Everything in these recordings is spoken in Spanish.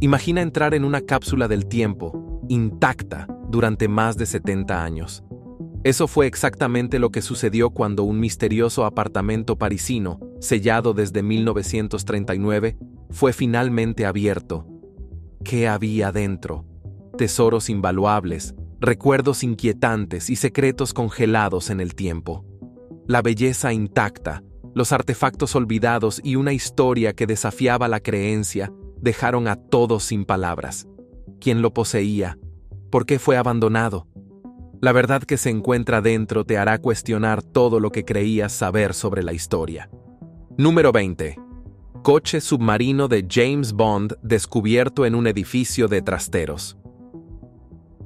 Imagina entrar en una cápsula del tiempo, intacta, durante más de 70 años. Eso fue exactamente lo que sucedió cuando un misterioso apartamento parisino, sellado desde 1939, fue finalmente abierto. ¿Qué había dentro? Tesoros invaluables, recuerdos inquietantes y secretos congelados en el tiempo. La belleza intacta, los artefactos olvidados y una historia que desafiaba la creencia dejaron a todos sin palabras. ¿Quién lo poseía? ¿Por qué fue abandonado? La verdad que se encuentra dentro te hará cuestionar todo lo que creías saber sobre la historia. Número 20. Coche submarino de James Bond descubierto en un edificio de trasteros.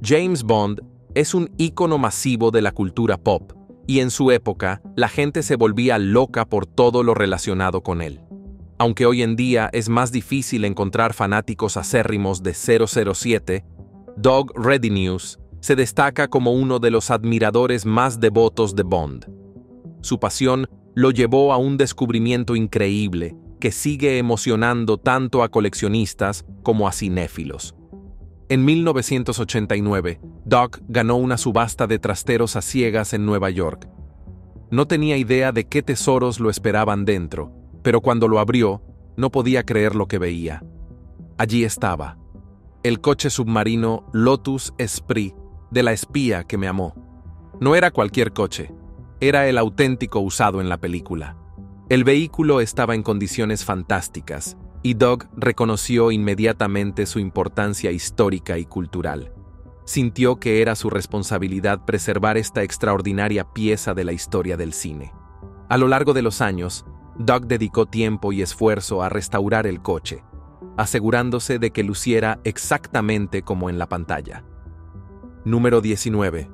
James Bond es un ícono masivo de la cultura pop, y en su época la gente se volvía loca por todo lo relacionado con él. Aunque hoy en día es más difícil encontrar fanáticos acérrimos de 007, Doug Redenews se destaca como uno de los admiradores más devotos de Bond. Su pasión lo llevó a un descubrimiento increíble que sigue emocionando tanto a coleccionistas como a cinéfilos. En 1989, Doug ganó una subasta de trasteros a ciegas en Nueva York. No tenía idea de qué tesoros lo esperaban dentro, pero cuando lo abrió, no podía creer lo que veía. Allí estaba, el coche submarino Lotus Esprit de la espía que me amó. No era cualquier coche, era el auténtico usado en la película. El vehículo estaba en condiciones fantásticas, y Doug reconoció inmediatamente su importancia histórica y cultural. Sintió que era su responsabilidad preservar esta extraordinaria pieza de la historia del cine. A lo largo de los años, Doug dedicó tiempo y esfuerzo a restaurar el coche, asegurándose de que luciera exactamente como en la pantalla. Número 19.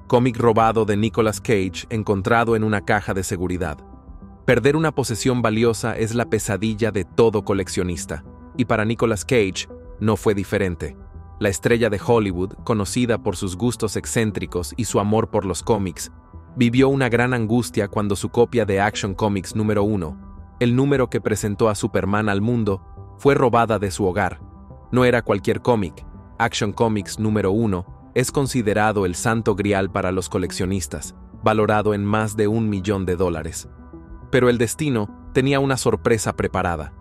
Cómic robado de Nicolas Cage encontrado en una caja de seguridad. Perder una posesión valiosa es la pesadilla de todo coleccionista, y para Nicolas Cage no fue diferente. La estrella de Hollywood, conocida por sus gustos excéntricos y su amor por los cómics, vivió una gran angustia cuando su copia de Action Comics número 1, el número que presentó a Superman al mundo, fue robada de su hogar. No era cualquier cómic. Action Comics número 1 es considerado el santo grial para los coleccionistas, valorado en más de $1 millón. Pero el destino tenía una sorpresa preparada.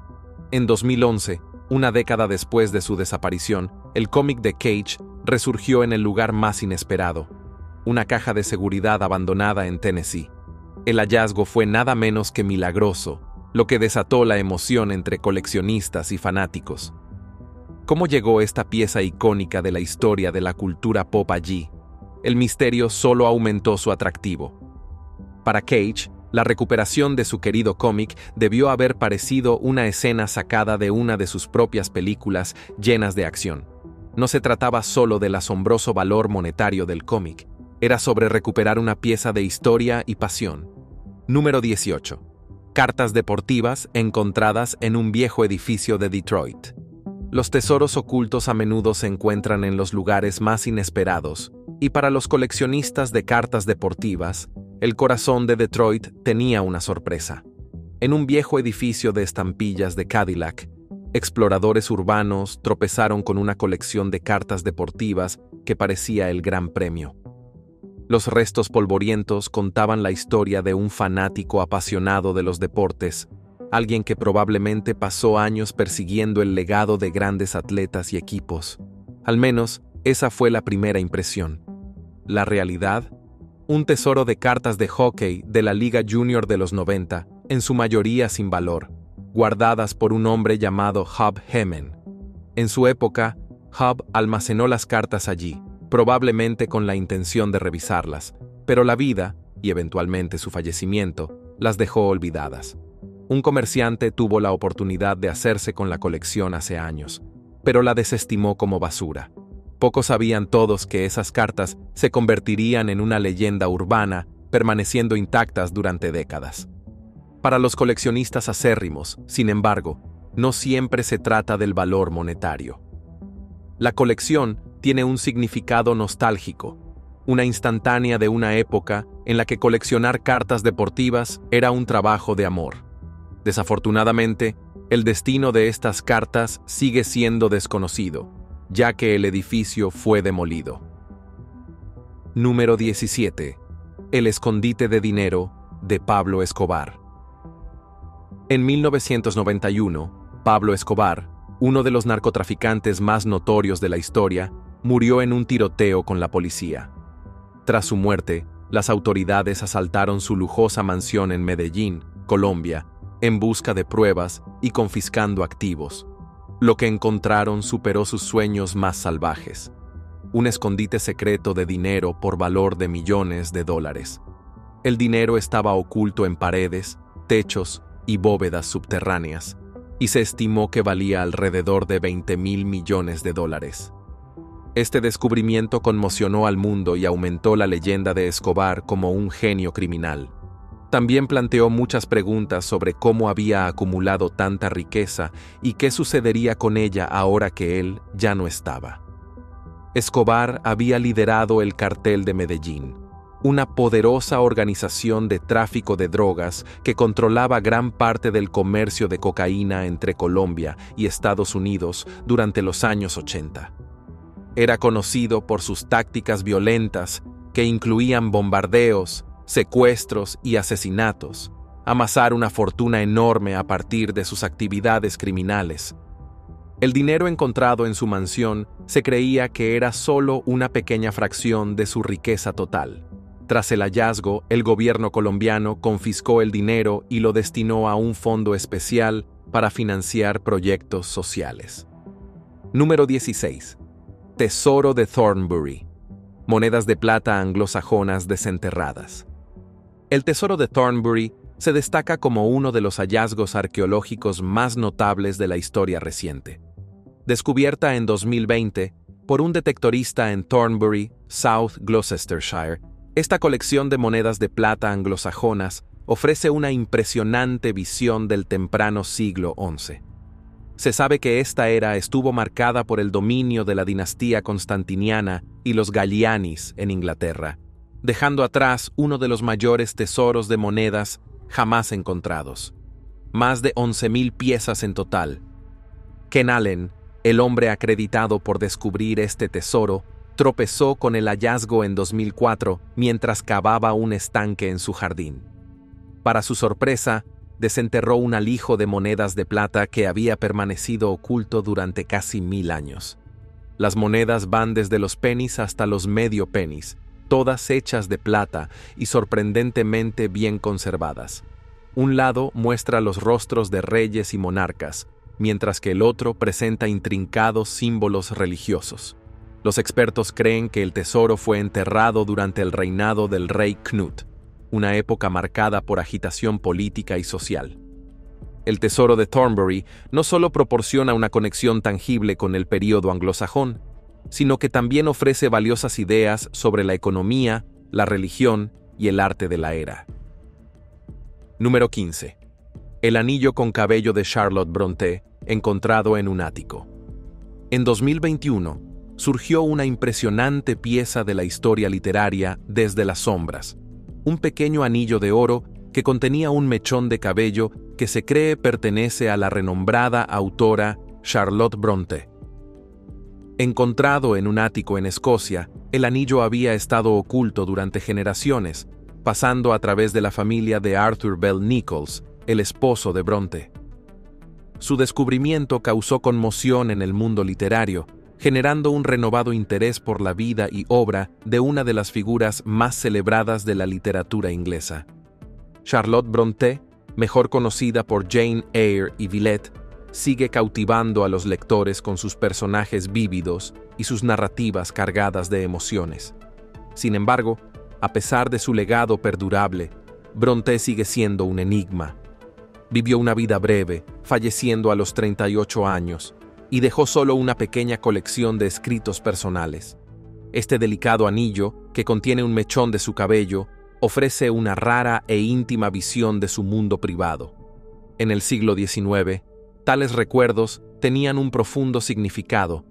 En 2011, una década después de su desaparición, el cómic de Cage resurgió en el lugar más inesperado, una caja de seguridad abandonada en Tennessee. El hallazgo fue nada menos que milagroso, lo que desató la emoción entre coleccionistas y fanáticos. ¿Cómo llegó esta pieza icónica de la historia de la cultura pop allí? El misterio solo aumentó su atractivo. Para Cage, la recuperación de su querido cómic debió haber parecido una escena sacada de una de sus propias películas llenas de acción. No se trataba solo del asombroso valor monetario del cómic, era sobre recuperar una pieza de historia y pasión. Número 18. Cartas deportivas encontradas en un viejo edificio de Detroit. Los tesoros ocultos a menudo se encuentran en los lugares más inesperados, y para los coleccionistas de cartas deportivas, el corazón de Detroit tenía una sorpresa. En un viejo edificio de estampillas de Cadillac, exploradores urbanos tropezaron con una colección de cartas deportivas que parecía el gran premio. Los restos polvorientos contaban la historia de un fanático apasionado de los deportes, alguien que probablemente pasó años persiguiendo el legado de grandes atletas y equipos. Al menos, esa fue la primera impresión. La realidad, un tesoro de cartas de hockey de la Liga Junior de los 90, en su mayoría sin valor, guardadas por un hombre llamado Hub Hemen. En su época, Hub almacenó las cartas allí, probablemente con la intención de revisarlas, pero la vida, y eventualmente su fallecimiento, las dejó olvidadas. Un comerciante tuvo la oportunidad de hacerse con la colección hace años, pero la desestimó como basura. Pocos sabían todos que esas cartas se convertirían en una leyenda urbana, permaneciendo intactas durante décadas. Para los coleccionistas acérrimos, sin embargo, no siempre se trata del valor monetario. La colección tiene un significado nostálgico, una instantánea de una época en la que coleccionar cartas deportivas era un trabajo de amor. Desafortunadamente, El destino de estas cartas sigue siendo desconocido, ya que el edificio fue demolido. Número 17. El escondite de dinero de Pablo Escobar. En 1991, Pablo Escobar, uno de los narcotraficantes más notorios de la historia, murió en un tiroteo con la policía. Tras su muerte, las autoridades asaltaron su lujosa mansión en Medellín, Colombia, en busca de pruebas y confiscando activos. Lo que encontraron superó sus sueños más salvajes: un escondite secreto de dinero por valor de millones de dólares. El dinero estaba oculto en paredes, techos y bóvedas subterráneas, y se estimó que valía alrededor de 20.000 millones de dólares. Este descubrimiento conmocionó al mundo y aumentó la leyenda de Escobar como un genio criminal. También planteó muchas preguntas sobre cómo había acumulado tanta riqueza y qué sucedería con ella ahora que él ya no estaba. Escobar había liderado el Cartel de Medellín, una poderosa organización de tráfico de drogas que controlaba gran parte del comercio de cocaína entre Colombia y Estados Unidos durante los años 80. Era conocido por sus tácticas violentas que incluían bombardeos, secuestros y asesinatos, amasar una fortuna enorme a partir de sus actividades criminales. El dinero encontrado en su mansión se creía que era solo una pequeña fracción de su riqueza total. Tras el hallazgo, el gobierno colombiano confiscó el dinero y lo destinó a un fondo especial para financiar proyectos sociales. Número 16. Tesoro de Thornbury. Monedas de plata anglosajonas desenterradas. El tesoro de Thornbury se destaca como uno de los hallazgos arqueológicos más notables de la historia reciente. Descubierta en 2020 por un detectorista en Thornbury, South Gloucestershire, esta colección de monedas de plata anglosajonas ofrece una impresionante visión del temprano siglo XI. Se sabe que esta era estuvo marcada por el dominio de la dinastía constantiniana y los Gallianis en Inglaterra, dejando atrás uno de los mayores tesoros de monedas jamás encontrados. Más de 11.000 piezas en total. Ken Allen, el hombre acreditado por descubrir este tesoro, tropezó con el hallazgo en 2004 mientras cavaba un estanque en su jardín. Para su sorpresa, desenterró un alijo de monedas de plata que había permanecido oculto durante casi 1000 años. Las monedas van desde los pennies hasta los medio pennies, todas hechas de plata y sorprendentemente bien conservadas. Un lado muestra los rostros de reyes y monarcas, mientras que el otro presenta intrincados símbolos religiosos. Los expertos creen que el tesoro fue enterrado durante el reinado del rey Knut, una época marcada por agitación política y social. El tesoro de Thornbury no solo proporciona una conexión tangible con el período anglosajón, sino que también ofrece valiosas ideas sobre la economía, la religión y el arte de la era. Número 15. El anillo con cabello de Charlotte Brontë, encontrado en un ático. En 2021, surgió una impresionante pieza de la historia literaria desde las sombras, un pequeño anillo de oro que contenía un mechón de cabello que se cree pertenece a la renombrada autora Charlotte Brontë. Encontrado en un ático en Escocia, el anillo había estado oculto durante generaciones, pasando a través de la familia de Arthur Bell Nicholls, el esposo de Brontë. Su descubrimiento causó conmoción en el mundo literario, generando un renovado interés por la vida y obra de una de las figuras más celebradas de la literatura inglesa. Charlotte Brontë, mejor conocida por Jane Eyre y Villette, sigue cautivando a los lectores con sus personajes vívidos y sus narrativas cargadas de emociones. Sin embargo, a pesar de su legado perdurable, Brontë sigue siendo un enigma. Vivió una vida breve, falleciendo a los 38 años, y dejó solo una pequeña colección de escritos personales. Este delicado anillo, que contiene un mechón de su cabello, ofrece una rara e íntima visión de su mundo privado. En el siglo XIX, tales recuerdos tenían un profundo significado,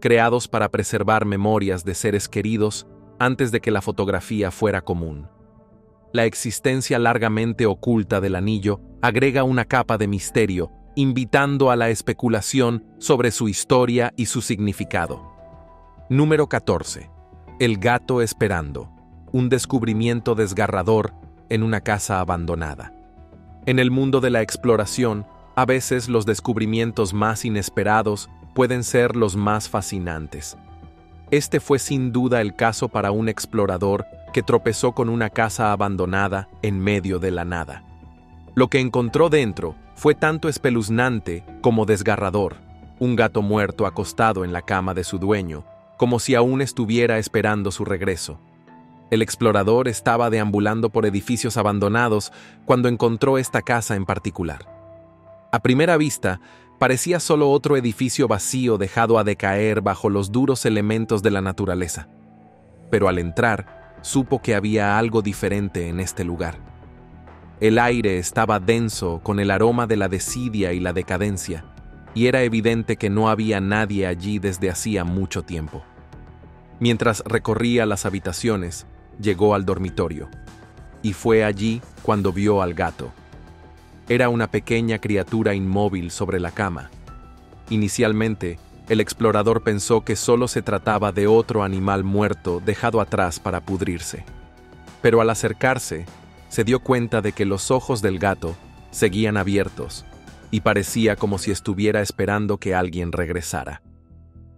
creados para preservar memorias de seres queridos antes de que la fotografía fuera común. La existencia largamente oculta del anillo agrega una capa de misterio invitando a la especulación sobre su historia y su significado. Número 14. El gato esperando. Un descubrimiento desgarrador en una casa abandonada. En el mundo de la exploración, a veces los descubrimientos más inesperados pueden ser los más fascinantes. Este fue sin duda el caso para un explorador que tropezó con una casa abandonada en medio de la nada. Lo que encontró dentro fue tanto espeluznante como desgarrador: un gato muerto acostado en la cama de su dueño, como si aún estuviera esperando su regreso. El explorador estaba deambulando por edificios abandonados cuando encontró esta casa en particular. A primera vista, parecía solo otro edificio vacío dejado a decaer bajo los duros elementos de la naturaleza. Pero al entrar, supo que había algo diferente en este lugar. El aire estaba denso con el aroma de la desidia y la decadencia, y era evidente que no había nadie allí desde hacía mucho tiempo. Mientras recorría las habitaciones, llegó al dormitorio, y fue allí cuando vio al gato. Era una pequeña criatura inmóvil sobre la cama. Inicialmente, el explorador pensó que solo se trataba de otro animal muerto dejado atrás para pudrirse. Pero al acercarse, se dio cuenta de que los ojos del gato seguían abiertos, y parecía como si estuviera esperando que alguien regresara.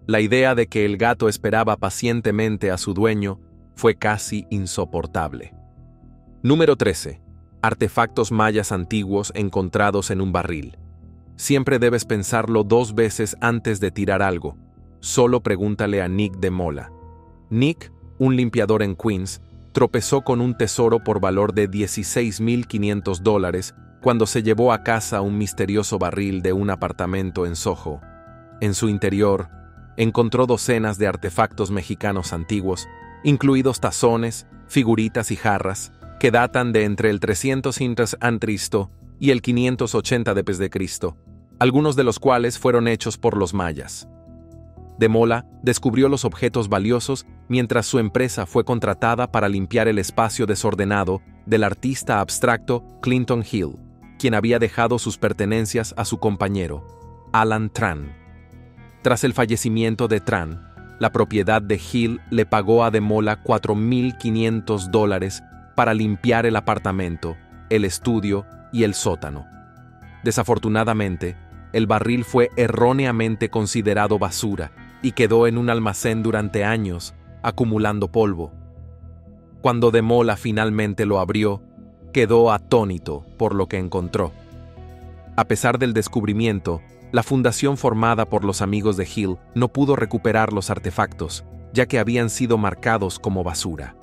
La idea de que el gato esperaba pacientemente a su dueño fue casi insoportable. Número 13. Artefactos mayas antiguos encontrados en un barril. Siempre debes pensarlo 2 veces antes de tirar algo. Solo pregúntale a Nick de Mola. Nick, un limpiador en Queens, tropezó con un tesoro por valor de $16,500 cuando se llevó a casa un misterioso barril de un apartamento en Soho. En su interior, encontró docenas de artefactos mexicanos antiguos, incluidos tazones, figuritas y jarras, que datan de entre el 300 a.C. y el 580 d.C., algunos de los cuales fueron hechos por los mayas. De Mola descubrió los objetos valiosos mientras su empresa fue contratada para limpiar el espacio desordenado del artista abstracto Clinton Hill, quien había dejado sus pertenencias a su compañero, Alan Tran. Tras el fallecimiento de Tran, la propiedad de Hill le pagó a De Mola $4,500 para limpiar el apartamento, el estudio y el sótano. Desafortunadamente, el barril fue erróneamente considerado basura y quedó en un almacén durante años, acumulando polvo. Cuando De Mola finalmente lo abrió, quedó atónito por lo que encontró. A pesar del descubrimiento, la fundación formada por los amigos de Hill no pudo recuperar los artefactos, ya que habían sido marcados como basura.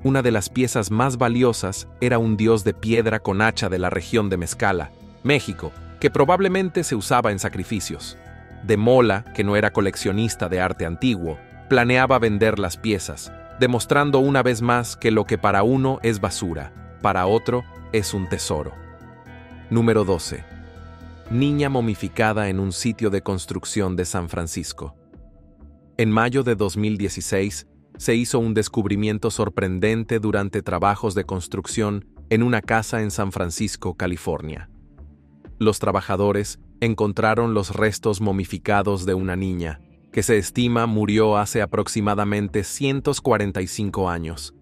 Una de las piezas más valiosas era un dios de piedra con hacha de la región de Mezcala, México, que probablemente se usaba en sacrificios. De Mola, que no era coleccionista de arte antiguo, planeaba vender las piezas, demostrando una vez más que lo que para uno es basura, para otro es un tesoro. Número 12. Niña momificada en un sitio de construcción de San Francisco. En mayo de 2016, se hizo un descubrimiento sorprendente durante trabajos de construcción en una casa en San Francisco, California. Los trabajadores encontraron los restos momificados de una niña, que se estima murió hace aproximadamente 145 años.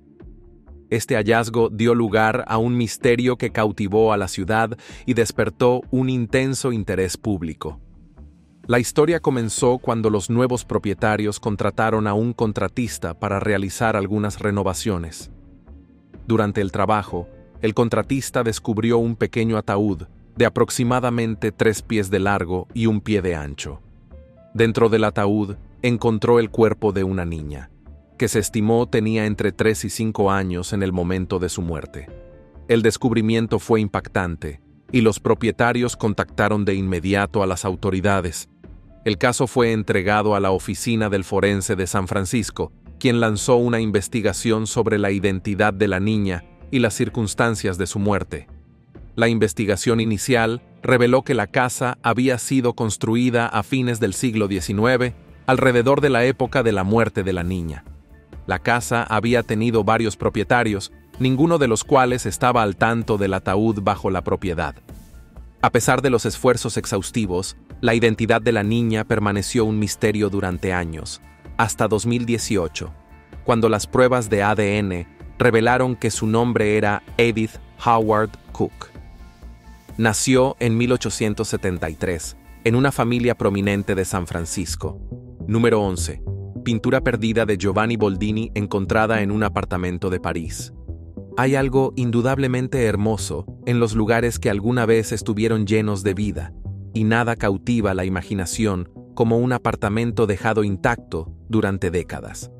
Este hallazgo dio lugar a un misterio que cautivó a la ciudad y despertó un intenso interés público. La historia comenzó cuando los nuevos propietarios contrataron a un contratista para realizar algunas renovaciones. Durante el trabajo, el contratista descubrió un pequeño ataúd de aproximadamente 3 pies de largo y 1 pie de ancho. Dentro del ataúd encontró el cuerpo de una niña, que se estimó tenía entre 3 y 5 años en el momento de su muerte. El descubrimiento fue impactante, y los propietarios contactaron de inmediato a las autoridades. El caso fue entregado a la Oficina del Forense de San Francisco, quien lanzó una investigación sobre la identidad de la niña y las circunstancias de su muerte. La investigación inicial reveló que la casa había sido construida a fines del siglo XIX, alrededor de la época de la muerte de la niña. La casa había tenido varios propietarios, ninguno de los cuales estaba al tanto del ataúd bajo la propiedad. A pesar de los esfuerzos exhaustivos, la identidad de la niña permaneció un misterio durante años, hasta 2018, cuando las pruebas de ADN revelaron que su nombre era Edith Howard Cook. Nació en 1873, en una familia prominente de San Francisco. Número 11. Pintura perdida de Giovanni Boldini encontrada en un apartamento de París. Hay algo indudablemente hermoso en los lugares que alguna vez estuvieron llenos de vida, y nada cautiva la imaginación como un apartamento dejado intacto durante décadas.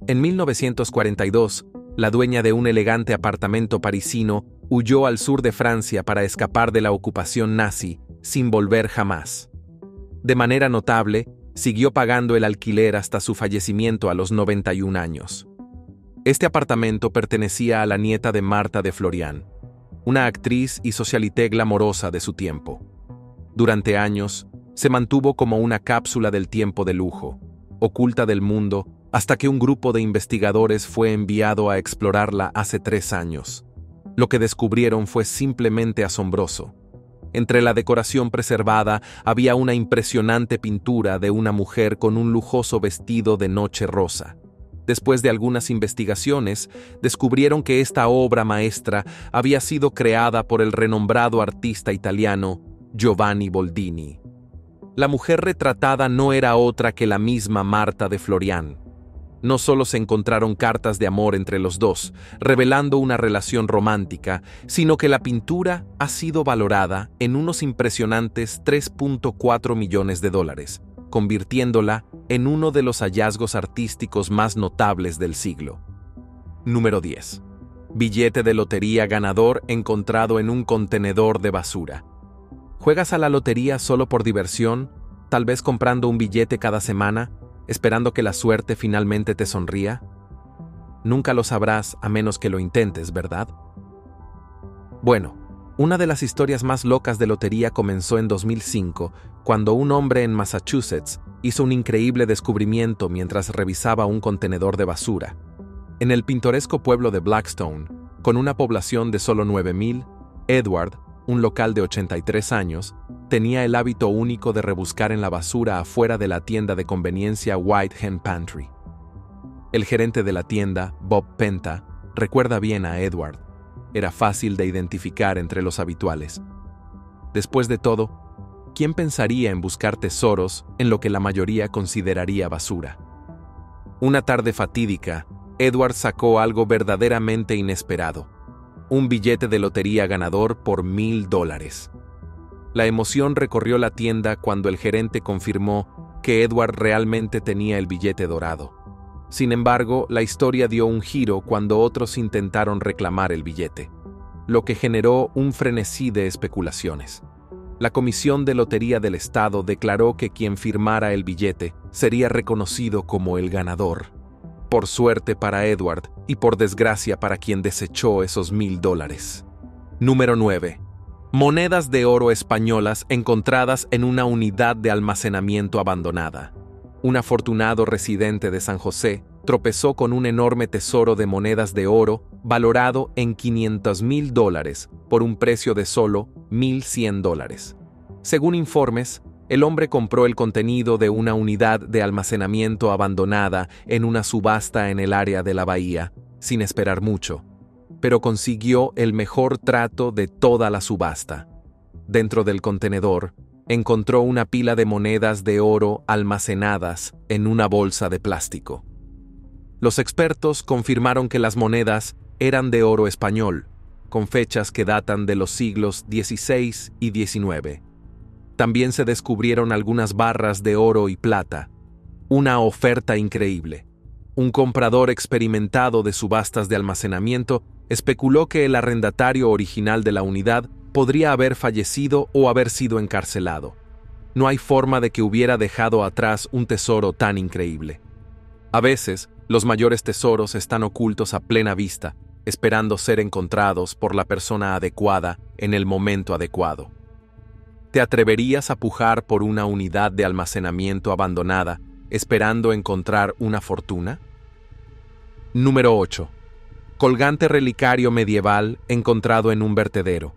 En 1942, la dueña de un elegante apartamento parisino huyó al sur de Francia para escapar de la ocupación nazi, sin volver jamás. De manera notable, siguió pagando el alquiler hasta su fallecimiento a los 91 años. Este apartamento pertenecía a la nieta de Martha de Florian, una actriz y socialité glamorosa de su tiempo. Durante años, se mantuvo como una cápsula del tiempo de lujo, oculta del mundo, hasta que un grupo de investigadores fue enviado a explorarla hace 3 años. Lo que descubrieron fue simplemente asombroso. Entre la decoración preservada había una impresionante pintura de una mujer con un lujoso vestido de noche rosa. Después de algunas investigaciones, descubrieron que esta obra maestra había sido creada por el renombrado artista italiano Giovanni Boldini. La mujer retratada no era otra que la misma Martha de Florian. No solo se encontraron cartas de amor entre los dos, revelando una relación romántica, sino que la pintura ha sido valorada en unos impresionantes $3.4 millones, convirtiéndola en uno de los hallazgos artísticos más notables del siglo. Número 10. Billete de lotería ganador encontrado en un contenedor de basura. ¿Juegas a la lotería solo por diversión, tal vez comprando un billete cada semana, esperando que la suerte finalmente te sonría? Nunca lo sabrás a menos que lo intentes, ¿verdad? Bueno, una de las historias más locas de lotería comenzó en 2005, cuando un hombre en Massachusetts hizo un increíble descubrimiento mientras revisaba un contenedor de basura. En el pintoresco pueblo de Blackstone, con una población de solo 9,000, Edward, un local de 83 años, tenía el hábito único de rebuscar en la basura afuera de la tienda de conveniencia White Hen Pantry. El gerente de la tienda, Bob Penta, recuerda bien a Edward. Era fácil de identificar entre los habituales. Después de todo, ¿quién pensaría en buscar tesoros en lo que la mayoría consideraría basura? Una tarde fatídica, Edward sacó algo verdaderamente inesperado: un billete de lotería ganador por $1,000. La emoción recorrió la tienda cuando el gerente confirmó que Edward realmente tenía el billete dorado. Sin embargo, la historia dio un giro cuando otros intentaron reclamar el billete, lo que generó un frenesí de especulaciones. La Comisión de Lotería del Estado declaró que quien firmara el billete sería reconocido como el ganador. Por suerte para Edward y por desgracia para quien desechó esos $1,000. Número 9. Monedas de oro españolas encontradas en una unidad de almacenamiento abandonada. Un afortunado residente de San José tropezó con un enorme tesoro de monedas de oro valorado en $500,000 por un precio de solo $1,100. Según informes, el hombre compró el contenido de una unidad de almacenamiento abandonada en una subasta en el área de la bahía, sin esperar mucho, pero consiguió el mejor trato de toda la subasta. Dentro del contenedor, encontró una pila de monedas de oro almacenadas en una bolsa de plástico. Los expertos confirmaron que las monedas eran de oro español, con fechas que datan de los siglos XVI y XIX. También se descubrieron algunas barras de oro y plata. Una oferta increíble. Un comprador experimentado de subastas de almacenamiento especuló que el arrendatario original de la unidad podría haber fallecido o haber sido encarcelado. No hay forma de que hubiera dejado atrás un tesoro tan increíble. A veces, los mayores tesoros están ocultos a plena vista, esperando ser encontrados por la persona adecuada en el momento adecuado. ¿Te atreverías a pujar por una unidad de almacenamiento abandonada, esperando encontrar una fortuna? Número 8. Colgante relicario medieval encontrado en un vertedero.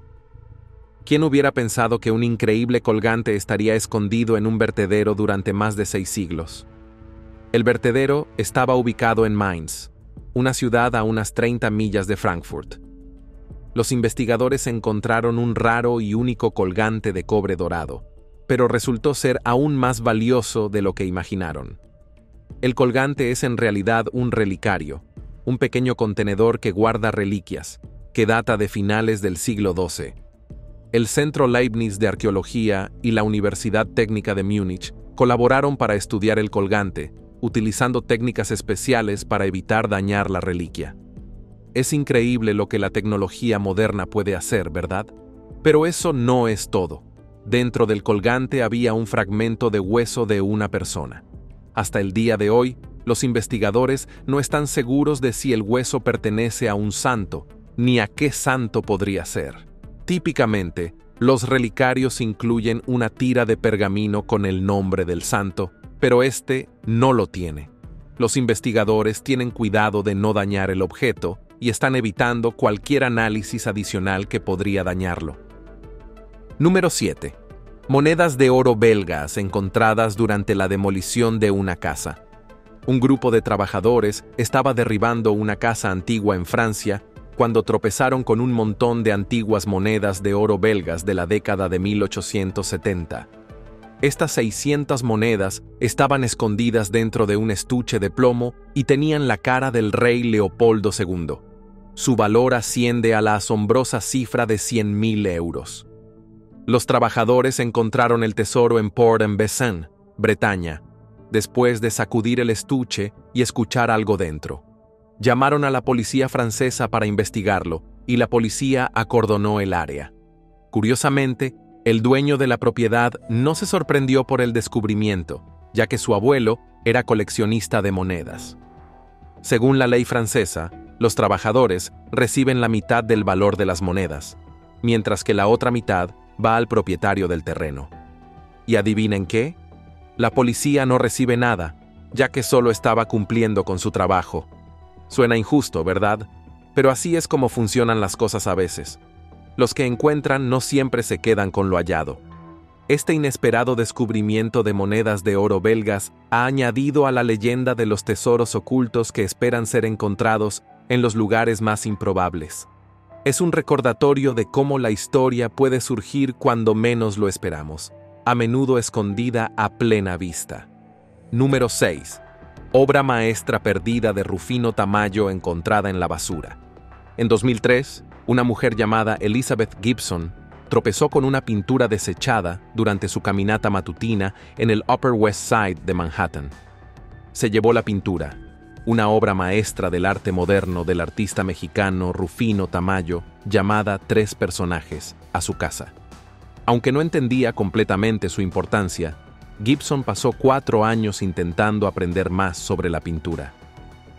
¿Quién hubiera pensado que un increíble colgante estaría escondido en un vertedero durante más de 6 siglos? El vertedero estaba ubicado en Mainz, una ciudad a unas 30 millas de Frankfurt. Los investigadores encontraron un raro y único colgante de cobre dorado, pero resultó ser aún más valioso de lo que imaginaron. El colgante es en realidad un relicario, un pequeño contenedor que guarda reliquias, que data de finales del siglo XII. El Centro Leibniz de Arqueología y la Universidad Técnica de Múnich colaboraron para estudiar el colgante, utilizando técnicas especiales para evitar dañar la reliquia. Es increíble lo que la tecnología moderna puede hacer, ¿verdad? Pero eso no es todo. Dentro del colgante había un fragmento de hueso de una persona. Hasta el día de hoy, los investigadores no están seguros de si el hueso pertenece a un santo, ni a qué santo podría ser. Típicamente, los relicarios incluyen una tira de pergamino con el nombre del santo, pero este no lo tiene. Los investigadores tienen cuidado de no dañar el objeto y están evitando cualquier análisis adicional que podría dañarlo. Número 7. Monedas de oro belgas encontradas durante la demolición de una casa. Un grupo de trabajadores estaba derribando una casa antigua en Francia cuando tropezaron con un montón de antiguas monedas de oro belgas de la década de 1870. Estas 600 monedas estaban escondidas dentro de un estuche de plomo y tenían la cara del rey Leopoldo II. Su valor asciende a la asombrosa cifra de 100.000 euros. Los trabajadores encontraron el tesoro en Port-en-Bessin, Bretaña, después de sacudir el estuche y escuchar algo dentro. Llamaron a la policía francesa para investigarlo y la policía acordonó el área. Curiosamente, el dueño de la propiedad no se sorprendió por el descubrimiento, ya que su abuelo era coleccionista de monedas. Según la ley francesa, los trabajadores reciben la mitad del valor de las monedas, mientras que la otra mitad va al propietario del terreno. ¿Y adivinen qué? La policía no recibe nada, ya que solo estaba cumpliendo con su trabajo. Suena injusto, ¿verdad? Pero así es como funcionan las cosas a veces. Los que encuentran no siempre se quedan con lo hallado. Este inesperado descubrimiento de monedas de oro belgas ha añadido a la leyenda de los tesoros ocultos que esperan ser encontrados en los lugares más improbables. Es un recordatorio de cómo la historia puede surgir cuando menos lo esperamos, a menudo escondida a plena vista. Número 6. Obra maestra perdida de Rufino Tamayo encontrada en la basura. En 2003, una mujer llamada Elizabeth Gibson tropezó con una pintura desechada durante su caminata matutina en el Upper West Side de Manhattan. Se llevó la pintura, una obra maestra del arte moderno del artista mexicano Rufino Tamayo, llamada Tres personajes, a su casa. Aunque no entendía completamente su importancia, Gibson pasó 4 años intentando aprender más sobre la pintura.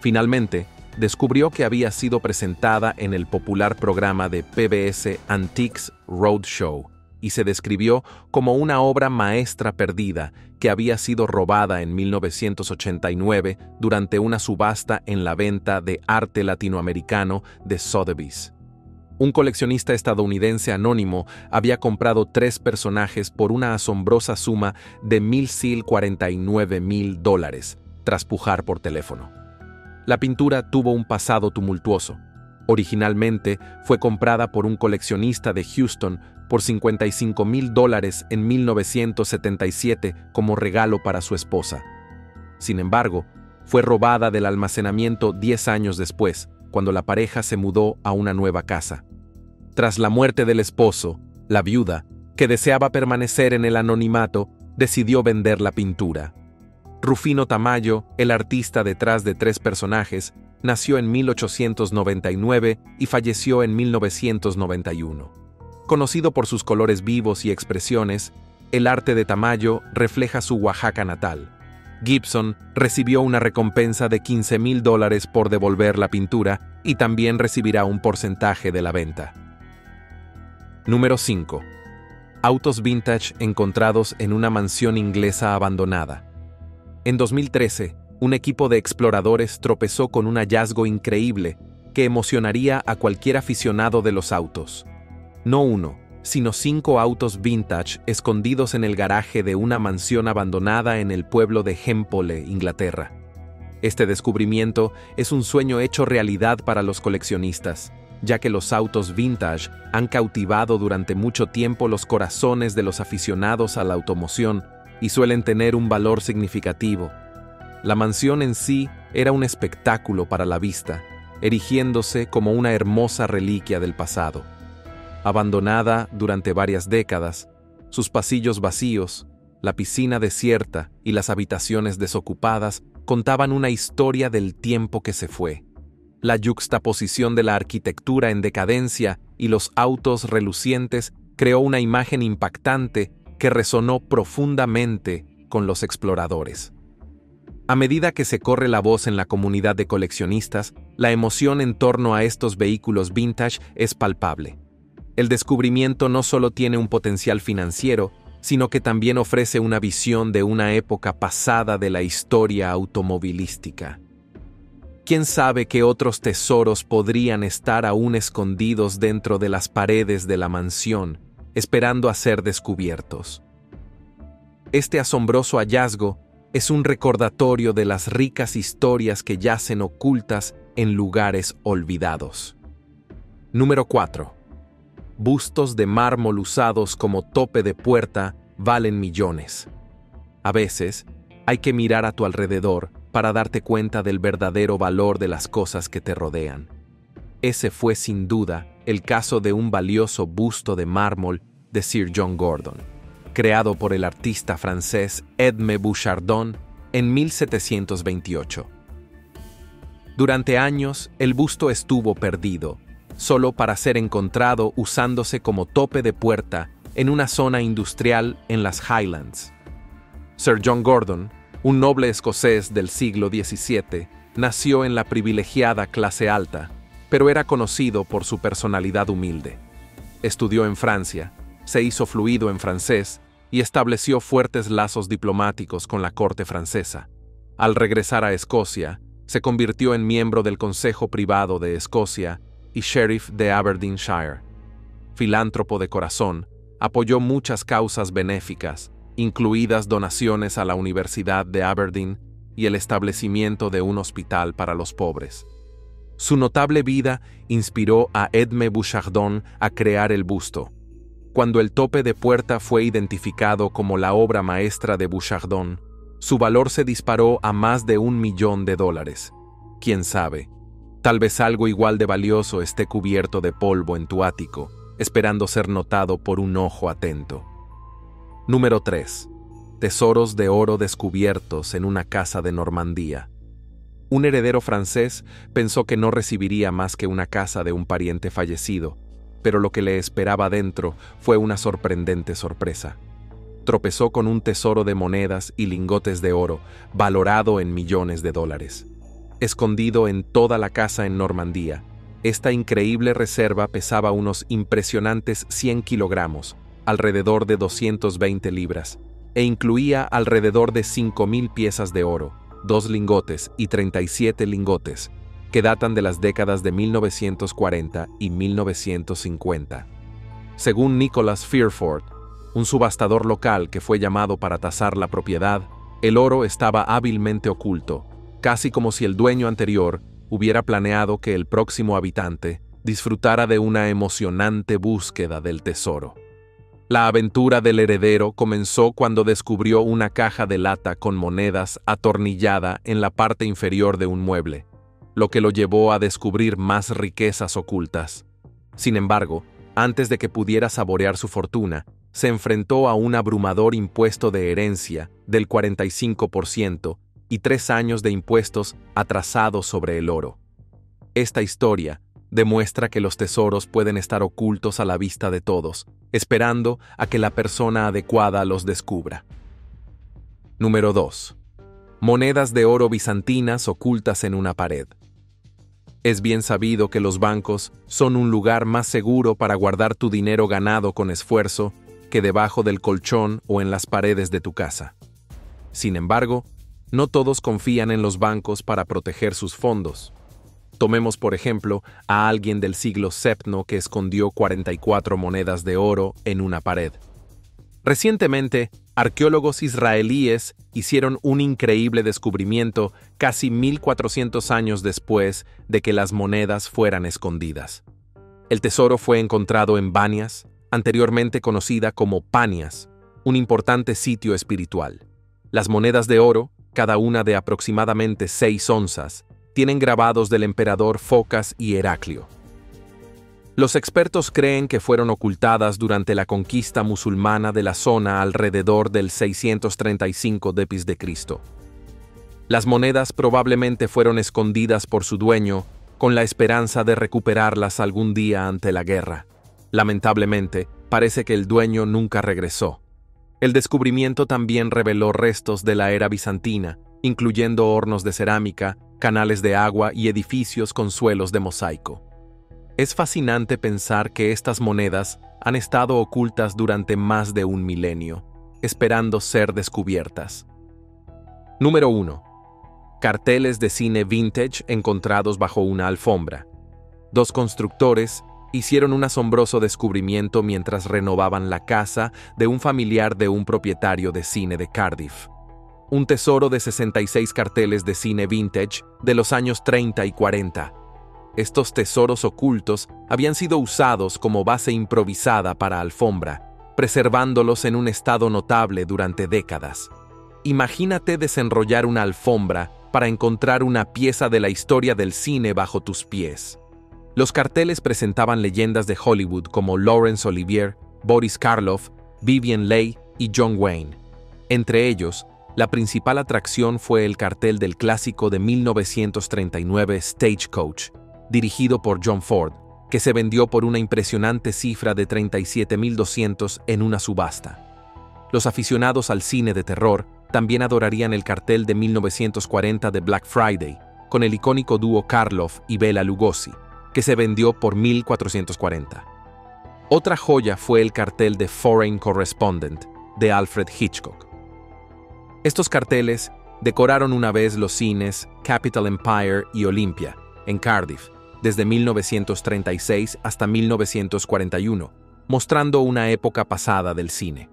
Finalmente, descubrió que había sido presentada en el popular programa de PBS Antiques Roadshow y se describió como una obra maestra perdida que había sido robada en 1989 durante una subasta en la venta de arte latinoamericano de Sotheby's. Un coleccionista estadounidense anónimo había comprado 3 personajes por una asombrosa suma de $1,049,000 tras pujar por teléfono. La pintura tuvo un pasado tumultuoso. Originalmente fue comprada por un coleccionista de Houston por $55,000 en 1977 como regalo para su esposa. Sin embargo, fue robada del almacenamiento 10 años después, cuando la pareja se mudó a una nueva casa. Tras la muerte del esposo, la viuda, que deseaba permanecer en el anonimato, decidió vender la pintura. Rufino Tamayo, el artista detrás de 3 personajes, nació en 1899 y falleció en 1991. Conocido por sus colores vivos y expresiones, el arte de Tamayo refleja su Oaxaca natal. Gibson recibió una recompensa de $15,000 por devolver la pintura y también recibirá un porcentaje de la venta. Número 5. Autos vintage encontrados en una mansión inglesa abandonada. En 2013, un equipo de exploradores tropezó con un hallazgo increíble que emocionaría a cualquier aficionado de los autos. No uno, sino 5 autos vintage escondidos en el garaje de una mansión abandonada en el pueblo de Hempole, Inglaterra. Este descubrimiento es un sueño hecho realidad para los coleccionistas, ya que los autos vintage han cautivado durante mucho tiempo los corazones de los aficionados a la automoción y suelen tener un valor significativo. La mansión en sí era un espectáculo para la vista, erigiéndose como una hermosa reliquia del pasado. Abandonada durante varias décadas, sus pasillos vacíos, la piscina desierta y las habitaciones desocupadas contaban una historia del tiempo que se fue. La yuxtaposición de la arquitectura en decadencia y los autos relucientes creó una imagen impactante que resonó profundamente con los exploradores. A medida que se corre la voz en la comunidad de coleccionistas, la emoción en torno a estos vehículos vintage es palpable. El descubrimiento no solo tiene un potencial financiero, sino que también ofrece una visión de una época pasada de la historia automovilística. ¿Quién sabe qué otros tesoros podrían estar aún escondidos dentro de las paredes de la mansión, esperando a ser descubiertos? Este asombroso hallazgo es un recordatorio de las ricas historias que yacen ocultas en lugares olvidados. Número 4. Bustos de mármol usados como tope de puerta valen millones. A veces, hay que mirar a tu alrededor para darte cuenta del verdadero valor de las cosas que te rodean. Ese fue sin duda el caso de un valioso busto de mármol de Sir John Gordon, creado por el artista francés Edme Bouchardon en 1728. Durante años, el busto estuvo perdido, solo para ser encontrado usándose como tope de puerta en una zona industrial en las Highlands. Sir John Gordon, un noble escocés del siglo XVII, nació en la privilegiada clase alta, pero era conocido por su personalidad humilde. Estudió en Francia, se hizo fluido en francés y estableció fuertes lazos diplomáticos con la corte francesa. Al regresar a Escocia, se convirtió en miembro del Consejo Privado de Escocia y sheriff de Aberdeenshire. Filántropo de corazón, apoyó muchas causas benéficas, incluidas donaciones a la Universidad de Aberdeen y el establecimiento de un hospital para los pobres. Su notable vida inspiró a Edme Bouchardon a crear el busto. Cuando el tope de puerta fue identificado como la obra maestra de Bouchardon, su valor se disparó a más de $1 millón. ¿Quién sabe? Tal vez algo igual de valioso esté cubierto de polvo en tu ático, esperando ser notado por un ojo atento. Número 3. Tesoros de oro descubiertos en una casa de Normandía. Un heredero francés pensó que no recibiría más que una casa de un pariente fallecido, pero lo que le esperaba dentro fue una sorprendente sorpresa. Tropezó con un tesoro de monedas y lingotes de oro, valorado en millones de dólares. Escondido en toda la casa en Normandía, esta increíble reserva pesaba unos impresionantes 100 kilogramos, alrededor de 220 libras, e incluía alrededor de 5,000 piezas de oro, 2 lingotes y 37 lingotes, que datan de las décadas de 1940 y 1950. Según Nicholas Fearford, un subastador local que fue llamado para tasar la propiedad, el oro estaba hábilmente oculto, casi como si el dueño anterior hubiera planeado que el próximo habitante disfrutara de una emocionante búsqueda del tesoro. La aventura del heredero comenzó cuando descubrió una caja de lata con monedas atornillada en la parte inferior de un mueble, lo que lo llevó a descubrir más riquezas ocultas. Sin embargo, antes de que pudiera saborear su fortuna, se enfrentó a un abrumador impuesto de herencia del 45% y 3 años de impuestos atrasados sobre el oro. Esta historia demuestra que los tesoros pueden estar ocultos a la vista de todos, esperando a que la persona adecuada los descubra. Número 2. Monedas de oro bizantinas ocultas en una pared. Es bien sabido que los bancos son un lugar más seguro para guardar tu dinero ganado con esfuerzo que debajo del colchón o en las paredes de tu casa. Sin embargo, no todos confían en los bancos para proteger sus fondos. Tomemos, por ejemplo, a alguien del siglo VII que escondió 44 monedas de oro en una pared. Recientemente, arqueólogos israelíes hicieron un increíble descubrimiento casi 1400 años después de que las monedas fueran escondidas. El tesoro fue encontrado en Banias, anteriormente conocida como Panias, un importante sitio espiritual. Las monedas de oro, cada una de aproximadamente 6 onzas, tienen grabados del emperador Focas y Heraclio. Los expertos creen que fueron ocultadas durante la conquista musulmana de la zona alrededor del 635 d.C. Las monedas probablemente fueron escondidas por su dueño con la esperanza de recuperarlas algún día ante la guerra. Lamentablemente, parece que el dueño nunca regresó. El descubrimiento también reveló restos de la era bizantina, incluyendo hornos de cerámica, canales de agua y edificios con suelos de mosaico. Es fascinante pensar que estas monedas han estado ocultas durante más de un milenio, esperando ser descubiertas. Número 1. Carteles de cine vintage encontrados bajo una alfombra. Dos constructores hicieron un asombroso descubrimiento mientras renovaban la casa de un familiar de un propietario de cine de Cardiff. Un tesoro de 66 carteles de cine vintage de los años 30 y 40. Estos tesoros ocultos habían sido usados como base improvisada para alfombra, preservándolos en un estado notable durante décadas. Imagínate desenrollar una alfombra para encontrar una pieza de la historia del cine bajo tus pies. Los carteles presentaban leyendas de Hollywood como Laurence Olivier, Boris Karloff, Vivien Leigh y John Wayne. Entre ellos, la principal atracción fue el cartel del clásico de 1939 Stagecoach, dirigido por John Ford, que se vendió por una impresionante cifra de $37,200 en una subasta. Los aficionados al cine de terror también adorarían el cartel de 1940 de Black Friday, con el icónico dúo Karloff y Bela Lugosi, que se vendió por $1,440. Otra joya fue el cartel de Foreign Correspondent, de Alfred Hitchcock. Estos carteles decoraron una vez los cines Capitol Empire y Olympia, en Cardiff, desde 1936 hasta 1941, mostrando una época pasada del cine.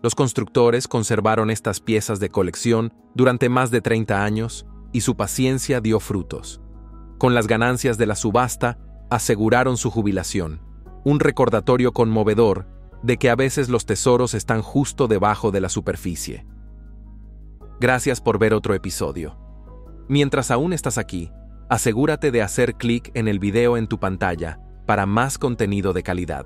Los constructores conservaron estas piezas de colección durante más de 30 años y su paciencia dio frutos. Con las ganancias de la subasta, aseguraron su jubilación, un recordatorio conmovedor de que a veces los tesoros están justo debajo de la superficie. Gracias por ver otro episodio. Mientras aún estás aquí, asegúrate de hacer clic en el video en tu pantalla para más contenido de calidad.